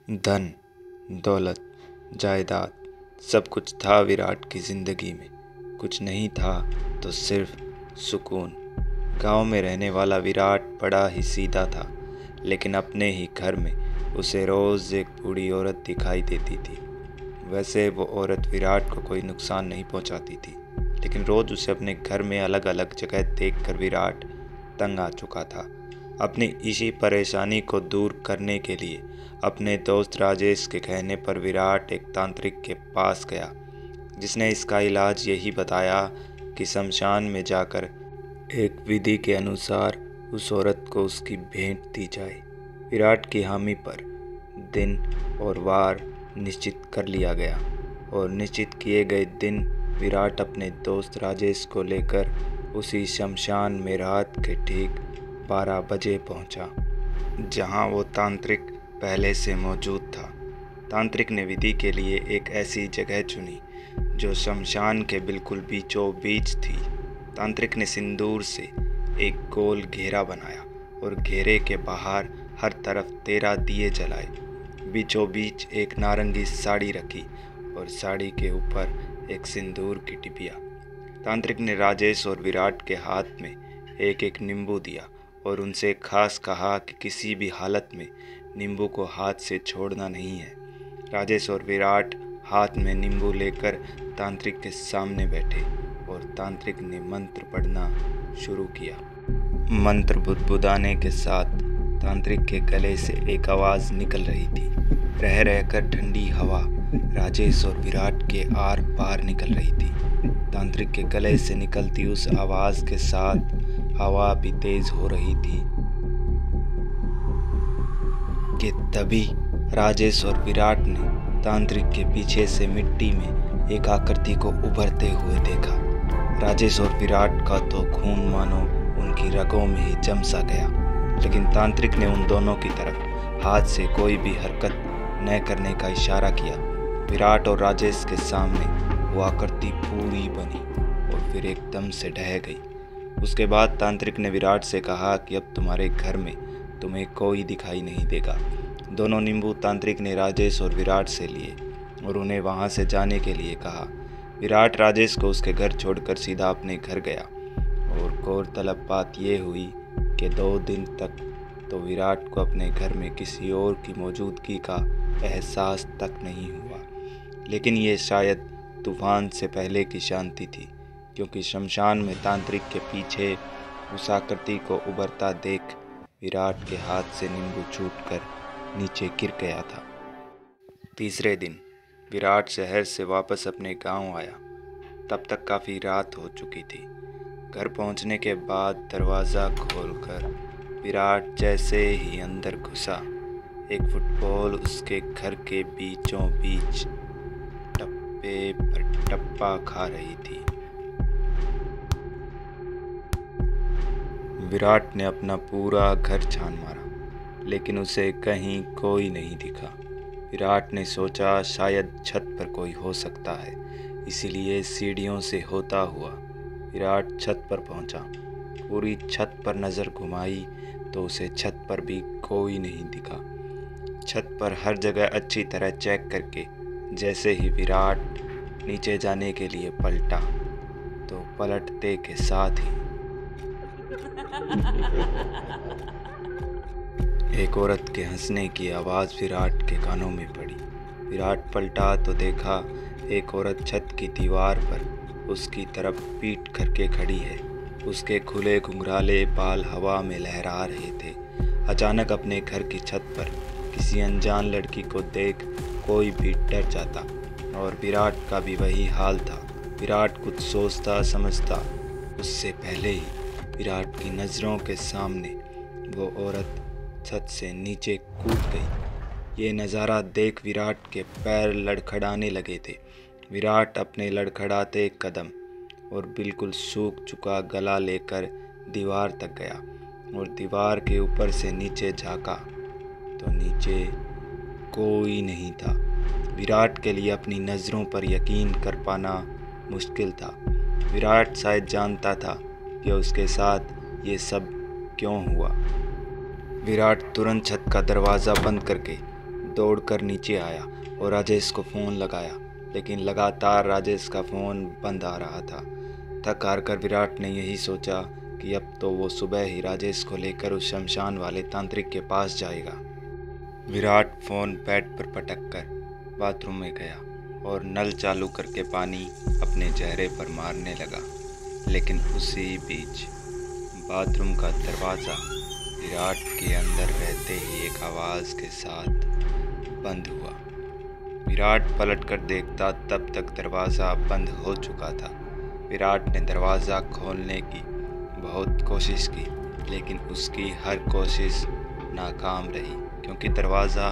धन, दौलत, जायदाद सब कुछ था विराट की ज़िंदगी में। कुछ नहीं था तो सिर्फ सुकून। गांव में रहने वाला विराट बड़ा ही सीधा था, लेकिन अपने ही घर में उसे रोज़ एक बूढ़ी औरत दिखाई देती थी। वैसे वो औरत विराट को कोई नुकसान नहीं पहुंचाती थी, लेकिन रोज़ उसे अपने घर में अलग अलग जगह देखकर विराट तंग आ चुका था। अपनी इसी परेशानी को दूर करने के लिए अपने दोस्त राजेश के कहने पर विराट एक तांत्रिक के पास गया, जिसने इसका इलाज यही बताया कि शमशान में जाकर एक विधि के अनुसार उस औरत को उसकी भेंट दी जाए। विराट की हामी पर दिन और वार निश्चित कर लिया गया और निश्चित किए गए दिन विराट अपने दोस्त राजेश को लेकर उसी शमशान में रात के ठीक 12 बजे पहुंचा, जहां वो तांत्रिक पहले से मौजूद था। तांत्रिक ने विधि के लिए एक ऐसी जगह चुनी जो शमशान के बिल्कुल बीचों बीच थी। तांत्रिक ने सिंदूर से एक गोल घेरा बनाया और घेरे के बाहर हर तरफ 13 दिए जलाए। बीचों बीच एक नारंगी साड़ी रखी और साड़ी के ऊपर एक सिंदूर की टिबिया। तांत्रिक ने राजेश और विराट के हाथ में एक एक नींबू दिया और उनसे खास कहा कि किसी भी हालत में नींबू को हाथ से छोड़ना नहीं है। राजेश और विराट हाथ में नींबू लेकर तांत्रिक के सामने बैठे और तांत्रिक ने मंत्र पढ़ना शुरू किया। मंत्र बुदबुदाने के साथ तांत्रिक के गले से एक आवाज़ निकल रही थी। रह रहकर ठंडी हवा राजेश और विराट के आर पार निकल रही थी। तांत्रिक के गले से निकलती उस आवाज़ के साथ हवा भी तेज हो रही थी कि तभी राजेश और विराट ने तांत्रिक के पीछे से मिट्टी में एक आकृति को उभरते हुए देखा। राजेश और विराट का तो खून मानो उनकी रगों में ही जम सा गया, लेकिन तांत्रिक ने उन दोनों की तरफ हाथ से कोई भी हरकत न करने का इशारा किया। विराट और राजेश के सामने वो आकृति पूरी बनी और फिर एकदम से ढह गई। उसके बाद तांत्रिक ने विराट से कहा कि अब तुम्हारे घर में तुम्हें कोई दिखाई नहीं देगा। दोनों नींबू तांत्रिक ने राजेश और विराट से लिए और उन्हें वहां से जाने के लिए कहा। विराट राजेश को उसके घर छोड़कर सीधा अपने घर गया और गौरतलब बात यह हुई कि 2 दिन तक तो विराट को अपने घर में किसी और की मौजूदगी का एहसास तक नहीं हुआ। लेकिन ये शायद तूफान से पहले की शांति थी, क्योंकि शमशान में तांत्रिक के पीछे उस आकृति को उभरता देख विराट के हाथ से नींबू छूटकर नीचे गिर गया था। तीसरे दिन विराट शहर से वापस अपने गांव आया। तब तक काफ़ी रात हो चुकी थी। घर पहुंचने के बाद दरवाज़ा खोलकर विराट जैसे ही अंदर घुसा, एक फुटबॉल उसके घर के बीचों बीच टप्पे पर टप्पा खा रही थी। विराट ने अपना पूरा घर छान मारा, लेकिन उसे कहीं कोई नहीं दिखा। विराट ने सोचा शायद छत पर कोई हो सकता है, इसीलिए सीढ़ियों से होता हुआ विराट छत पर पहुंचा। पूरी छत पर नज़र घुमाई तो उसे छत पर भी कोई नहीं दिखा। छत पर हर जगह अच्छी तरह चेक करके जैसे ही विराट नीचे जाने के लिए पलटा, तो पलटते के साथ ही एक औरत के हंसने की आवाज़ विराट के कानों में पड़ी। विराट पलटा तो देखा एक औरत छत की दीवार पर उसकी तरफ पीठ करके खड़ी है। उसके खुले घुंघराले बाल हवा में लहरा रहे थे। अचानक अपने घर की छत पर किसी अनजान लड़की को देख कोई भी डर जाता, और विराट का भी वही हाल था। विराट कुछ सोचता समझता उससे पहले ही विराट की नज़रों के सामने वो औरत छत से नीचे कूद गई। ये नज़ारा देख विराट के पैर लड़खड़ाने लगे थे। विराट अपने लड़खड़ाते कदम और बिल्कुल सूख चुका गला लेकर दीवार तक गया और दीवार के ऊपर से नीचे झांका तो नीचे कोई नहीं था। विराट के लिए अपनी नज़रों पर यकीन कर पाना मुश्किल था। विराट शायद जानता था कि उसके साथ ये सब क्यों हुआ। विराट तुरंत छत का दरवाज़ा बंद करके दौड़कर नीचे आया और राजेश को फ़ोन लगाया, लेकिन लगातार राजेश का फ़ोन बंद आ रहा था। थक हार कर विराट ने यही सोचा कि अब तो वो सुबह ही राजेश को लेकर उस शमशान वाले तांत्रिक के पास जाएगा। विराट फ़ोन बेड पर पटक कर बाथरूम में गया और नल चालू करके पानी अपने चेहरे पर मारने लगा, लेकिन उसी बीच बाथरूम का दरवाज़ा विराट के अंदर रहते ही एक आवाज़ के साथ बंद हुआ। विराट पलट कर देखता, तब तक दरवाज़ा बंद हो चुका था। विराट ने दरवाज़ा खोलने की बहुत कोशिश की, लेकिन उसकी हर कोशिश नाकाम रही, क्योंकि दरवाज़ा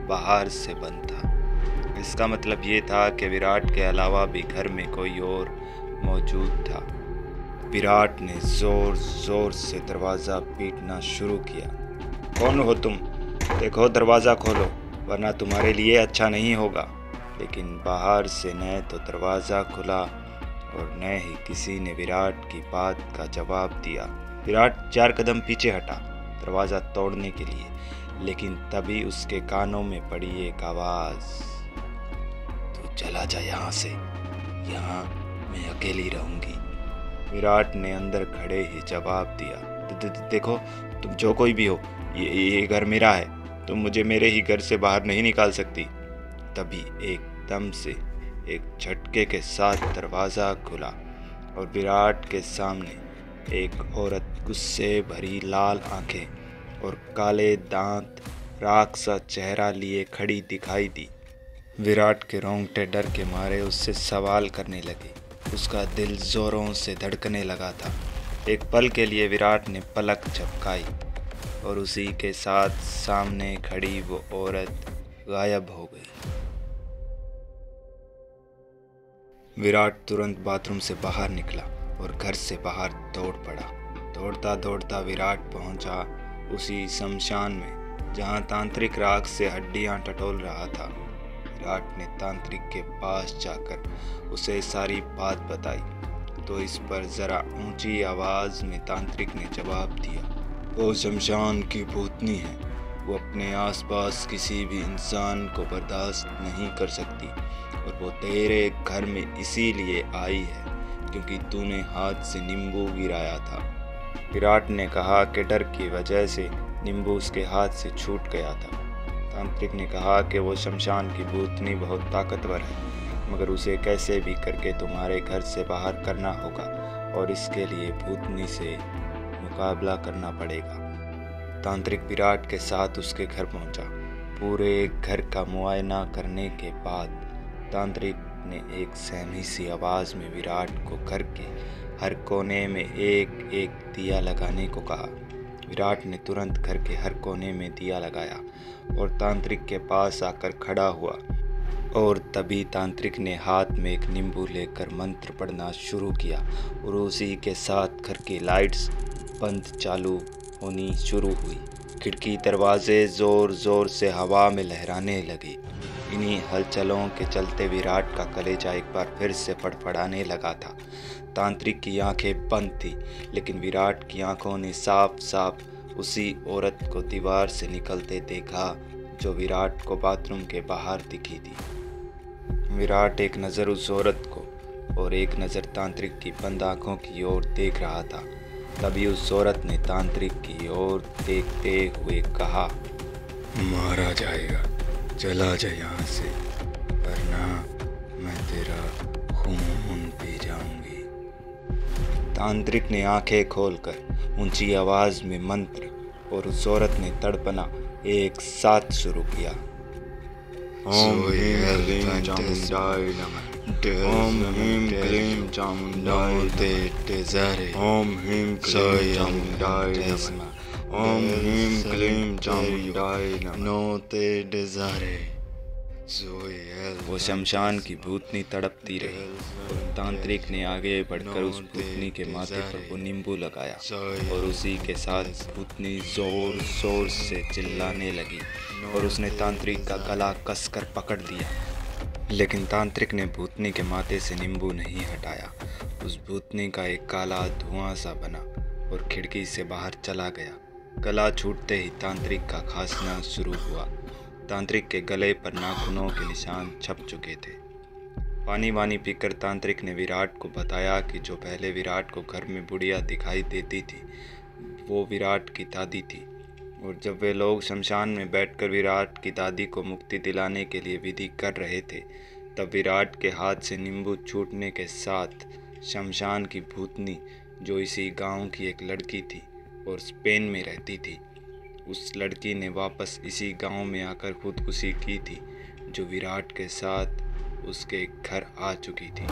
बाहर से बंद था। इसका मतलब ये था कि विराट के अलावा भी घर में कोई और मौजूद था। विराट ने ज़ोर ज़ोर से दरवाज़ा पीटना शुरू किया। कौन हो तुम? देखो, दरवाज़ा खोलो, वरना तुम्हारे लिए अच्छा नहीं होगा। लेकिन बाहर से न तो दरवाज़ा खुला और न ही किसी ने विराट की बात का जवाब दिया। विराट 4 कदम पीछे हटा दरवाज़ा तोड़ने के लिए, लेकिन तभी उसके कानों में पड़ी एक आवाज़, तू चला जा यहाँ से, यहाँ मैं अकेली रहूँगी। विराट ने अंदर खड़े ही जवाब दिया, देखो, तुम जो कोई भी हो, ये घर मेरा है, तुम मुझे मेरे ही घर से बाहर नहीं निकाल सकती। तभी एकदम से एक झटके के साथ दरवाज़ा खुला और विराट के सामने एक औरत गुस्से भरी लाल आंखें और काले दांत, राख सा चेहरा लिए खड़ी दिखाई दी। विराट के रोंगटे डर के मारे उससे सवाल करने लगे। उसका दिल ज़ोरों से धड़कने लगा था। एक पल के लिए विराट ने पलक झपकाई और उसी के साथ सामने खड़ी वो औरत गायब हो गई। विराट तुरंत बाथरूम से बाहर निकला और घर से बाहर दौड़ पड़ा। दौड़ता दौड़ता विराट पहुंचा उसी शमशान में जहां तांत्रिक राख से हड्डियां टटोल रहा था। विराट ने तांत्रिक के पास जाकर उसे सारी बात बताई तो इस पर ज़रा ऊंची आवाज़ में तांत्रिक ने जवाब दिया, वो शमशान की भूतनी है। वो अपने आसपास किसी भी इंसान को बर्दाश्त नहीं कर सकती और वो तेरे घर में इसीलिए आई है क्योंकि तूने हाथ से नींबू गिराया था। विराट ने कहा कि डर की वजह से नींबू उसके हाथ से छूट गया था। तांत्रिक ने कहा कि वो शमशान की भूतनी बहुत ताकतवर है, मगर उसे कैसे भी करके तुम्हारे घर से बाहर करना होगा और इसके लिए भूतनी से मुकाबला करना पड़ेगा। तांत्रिक विराट के साथ उसके घर पहुंचा। पूरे घर का मुआयना करने के बाद तांत्रिक ने एक सहमी सी आवाज़ में विराट को घर के हर कोने में एक एक दिया लगाने को कहा। विराट ने तुरंत घर के हर कोने में दिया लगाया और तांत्रिक के पास आकर खड़ा हुआ और तभी तांत्रिक ने हाथ में एक नींबू लेकर मंत्र पढ़ना शुरू किया और उसी के साथ घर की लाइट्स बंद चालू होनी शुरू हुई। खिड़की दरवाजे ज़ोर ज़ोर से हवा में लहराने लगे। इन्हीं हलचलों के चलते विराट का कलेजा एक बार फिर से फड़फड़ाने लगा था। तांत्रिक की आंखें बंद थी, लेकिन विराट की आंखों ने साफ साफ उसी औरत को दीवार से निकलते देखा जो विराट को बाथरूम के बाहर दिखी थी। विराट एक नज़र उस औरत को और एक नज़र तांत्रिक की बंद आंखों की ओर देख रहा था। तभी उस औरत ने तांत्रिक की ओर देखते हुए कहा, मारा जाएगा, चला जा यहाँ से, वरना मैं तेरा खून पी जाऊंगी। तांत्रिक ने आंखें खोलकर ऊंची आवाज में मंत्र और उस औरत ने तड़पना एक साथ शुरू किया। ओम ह्रीं क्लीं चामुंडाय नमः। ओम ह्रीं क्लीं चामुंडाय नमः। ओम ह्रीं क्लीं चामुंडाय नमः। ओम ह्रीं क्लीं चामुंडाय नमः। वो शमशान की भूतनी तड़पती रही और तांत्रिक ने आगे बढ़कर उस भूतनी के माथे पर वो नींबू लगाया और उसी के साथ भूतनी जोर जोर से चिल्लाने लगी और उसने तांत्रिक का गला कसकर पकड़ दिया। लेकिन तांत्रिक ने भूतनी के माथे से नींबू नहीं हटाया। उस भूतनी का एक काला धुआं सा बना और खिड़की से बाहर चला गया। गला छूटते ही तांत्रिक का खांसना शुरू हुआ। तांत्रिक के गले पर नाखूनों के निशान छप चुके थे। पानी वानी पीकर तांत्रिक ने विराट को बताया कि जो पहले विराट को घर में बुढ़िया दिखाई देती थी वो विराट की दादी थी, और जब वे लोग शमशान में बैठकर विराट की दादी को मुक्ति दिलाने के लिए विधि कर रहे थे, तब विराट के हाथ से नींबू छूटने के साथ शमशान की भूतनी, जो इसी गांव की एक लड़की थी और स्पेन में रहती थी, उस लड़की ने वापस इसी गांव में आकर खुदकुशी की थी, जो विराट के साथ उसके घर आ चुकी थी।